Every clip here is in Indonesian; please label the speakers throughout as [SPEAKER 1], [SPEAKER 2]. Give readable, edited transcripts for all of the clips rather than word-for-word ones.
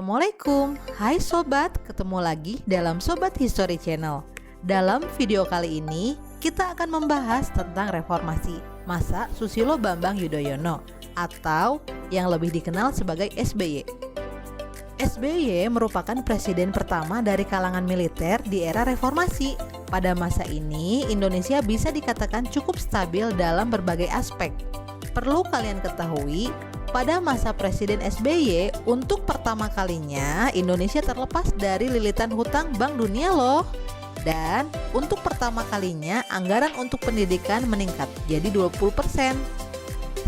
[SPEAKER 1] Assalamualaikum, hai sobat, ketemu lagi dalam Sobat History Channel. Dalam video kali ini, kita akan membahas tentang reformasi masa Susilo Bambang Yudhoyono atau yang lebih dikenal sebagai SBY. SBY merupakan presiden pertama dari kalangan militer di era reformasi. Pada masa ini, Indonesia bisa dikatakan cukup stabil dalam berbagai aspek. Perlu kalian ketahui, pada masa Presiden SBY, untuk pertama kalinya Indonesia terlepas dari lilitan hutang Bank Dunia loh. Dan untuk pertama kalinya anggaran untuk pendidikan meningkat jadi 20%.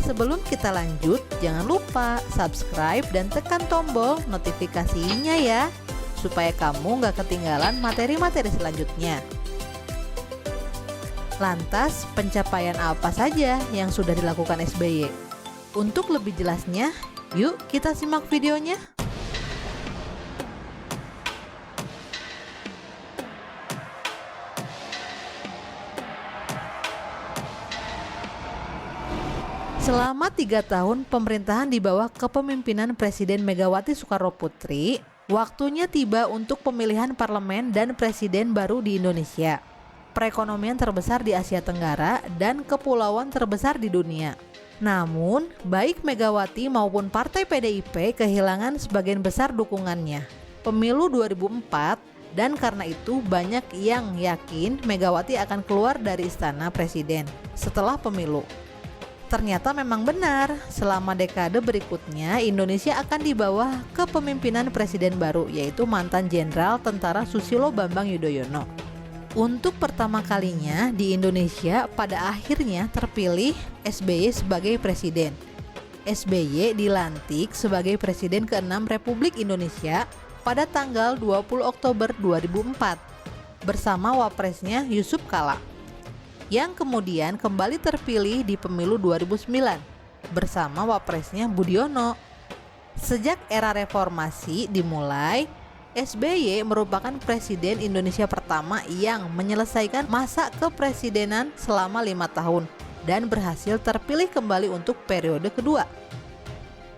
[SPEAKER 1] Sebelum kita lanjut, jangan lupa subscribe dan tekan tombol notifikasinya ya, supaya kamu gak ketinggalan materi-materi selanjutnya. Lantas, pencapaian apa saja yang sudah dilakukan SBY? Untuk lebih jelasnya, yuk kita simak videonya. Selama 3 tahun pemerintahan di bawah kepemimpinan Presiden Megawati Soekarnoputri, waktunya tiba untuk pemilihan parlemen dan presiden baru di Indonesia. Perekonomian terbesar di Asia Tenggara dan kepulauan terbesar di dunia. Namun, baik Megawati maupun Partai PDIP kehilangan sebagian besar dukungannya pemilu 2004, dan karena itu banyak yang yakin Megawati akan keluar dari istana presiden setelah pemilu. Ternyata memang benar, selama dekade berikutnya Indonesia akan di bawah kepemimpinan presiden baru, yaitu mantan Jenderal Tentara Susilo Bambang Yudhoyono. Untuk pertama kalinya di Indonesia pada akhirnya terpilih SBY sebagai presiden. SBY dilantik sebagai presiden ke-6 Republik Indonesia pada tanggal 20 Oktober 2004 bersama wapresnya Yusuf Kala, yang kemudian kembali terpilih di pemilu 2009 bersama wapresnya Budiono. Sejak era reformasi dimulai, SBY merupakan presiden Indonesia pertama yang menyelesaikan masa kepresidenan selama 5 tahun dan berhasil terpilih kembali untuk periode kedua.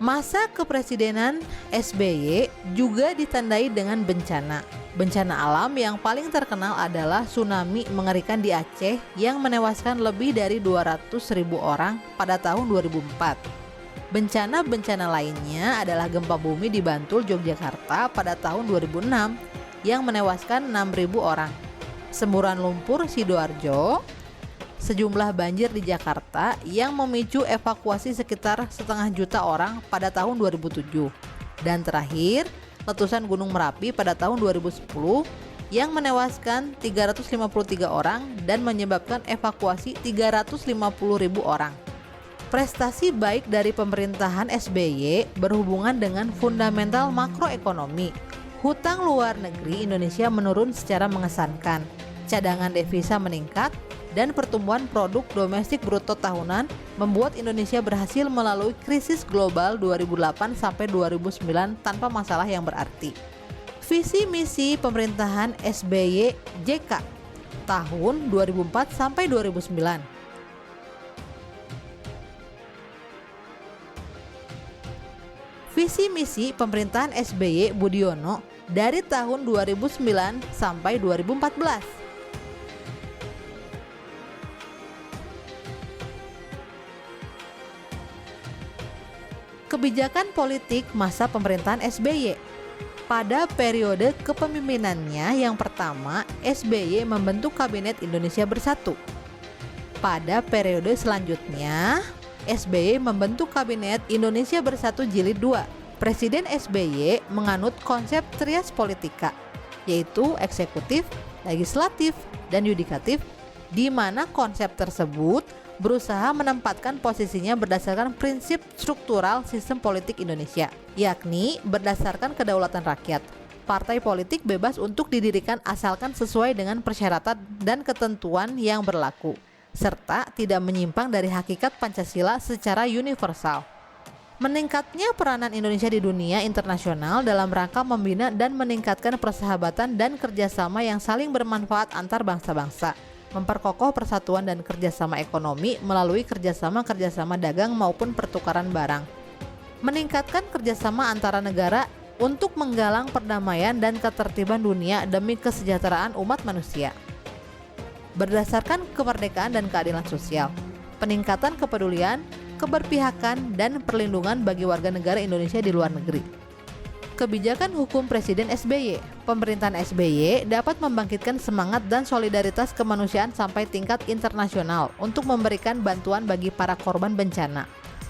[SPEAKER 1] Masa kepresidenan SBY juga ditandai dengan bencana. Bencana alam yang paling terkenal adalah tsunami mengerikan di Aceh yang menewaskan lebih dari 200.000 orang pada tahun 2004. Bencana-bencana lainnya adalah gempa bumi di Bantul, Yogyakarta pada tahun 2006 yang menewaskan 6.000 orang, semburan lumpur Sidoarjo, sejumlah banjir di Jakarta yang memicu evakuasi sekitar 500.000 orang pada tahun 2007, dan terakhir letusan Gunung Merapi pada tahun 2010 yang menewaskan 353 orang dan menyebabkan evakuasi 350.000 orang. Prestasi baik dari pemerintahan SBY berhubungan dengan fundamental makroekonomi. Hutang luar negeri Indonesia menurun secara mengesankan, cadangan devisa meningkat, dan pertumbuhan produk domestik bruto tahunan membuat Indonesia berhasil melalui krisis global 2008-2009 tanpa masalah yang berarti. Visi misi pemerintahan SBY JK tahun 2004-2009. Visi misi pemerintahan SBY Budiono dari tahun 2009 sampai 2014. Kebijakan politik masa pemerintahan SBY. Pada periode kepemimpinannya yang pertama, SBY membentuk Kabinet Indonesia Bersatu. Pada periode selanjutnya, SBY membentuk Kabinet Indonesia Bersatu Jilid 2. Presiden SBY menganut konsep trias politika, yaitu eksekutif, legislatif, dan yudikatif, di mana konsep tersebut berusaha menempatkan posisinya berdasarkan prinsip struktural sistem politik Indonesia, yakni berdasarkan kedaulatan rakyat. Partai politik bebas untuk didirikan asalkan sesuai dengan persyaratan dan ketentuan yang berlaku, serta tidak menyimpang dari hakikat Pancasila secara universal. Meningkatnya peranan Indonesia di dunia internasional dalam rangka membina dan meningkatkan persahabatan dan kerjasama yang saling bermanfaat antar bangsa-bangsa, memperkokoh persatuan dan kerjasama ekonomi melalui kerjasama dagang maupun pertukaran barang, meningkatkan kerjasama antara negara untuk menggalang perdamaian dan ketertiban dunia demi kesejahteraan umat manusia. Berdasarkan kemerdekaan dan keadilan sosial, peningkatan kepedulian, keberpihakan, dan perlindungan bagi warga negara Indonesia di luar negeri. Kebijakan hukum Presiden SBY. Pemerintahan SBY dapat membangkitkan semangat dan solidaritas kemanusiaan sampai tingkat internasional untuk memberikan bantuan bagi para korban bencana.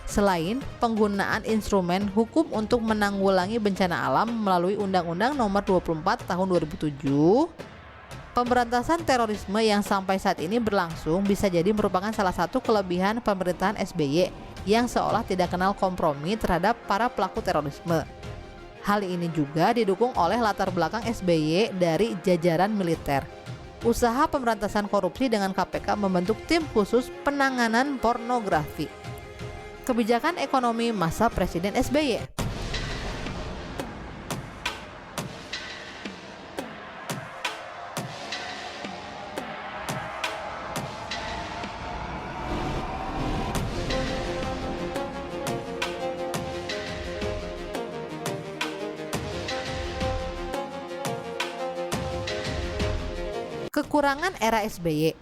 [SPEAKER 1] Selain penggunaan instrumen hukum untuk menanggulangi bencana alam melalui Undang-Undang Nomor 24 Tahun 2007, pemberantasan terorisme yang sampai saat ini berlangsung bisa jadi merupakan salah satu kelebihan pemerintahan SBY yang seolah tidak kenal kompromi terhadap para pelaku terorisme. Hal ini juga didukung oleh latar belakang SBY dari jajaran militer. Usaha pemberantasan korupsi dengan KPK membentuk tim khusus penanganan pornografi. Kebijakan ekonomi masa Presiden SBY. Kekurangan era SBY.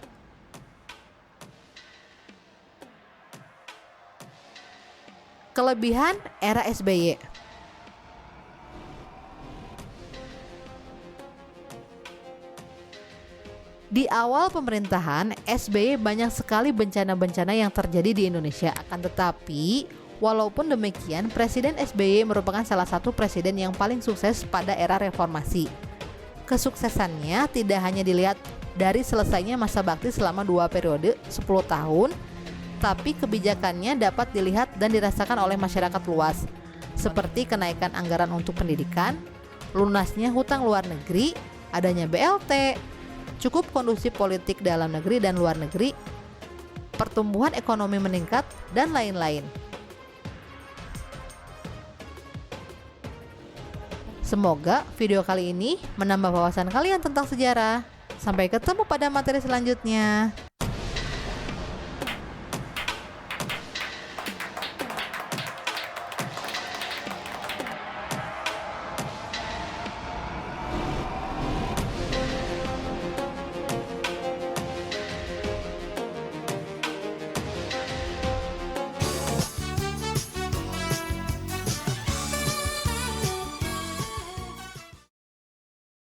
[SPEAKER 1] Kelebihan era SBY. Di awal pemerintahan SBY banyak sekali bencana-bencana yang terjadi di Indonesia. Akan tetapi, walaupun demikian, Presiden SBY merupakan salah satu presiden yang paling sukses pada era reformasi. Kesuksesannya tidak hanya dilihat dari selesainya masa bakti selama 2 periode 10 tahun, tapi kebijakannya dapat dilihat dan dirasakan oleh masyarakat luas, seperti kenaikan anggaran untuk pendidikan, lunasnya hutang luar negeri, adanya BLT, cukup kondusif politik dalam negeri dan luar negeri, pertumbuhan ekonomi meningkat, dan lain-lain. Semoga video kali ini menambah wawasan kalian tentang sejarah. Sampai ketemu pada materi selanjutnya.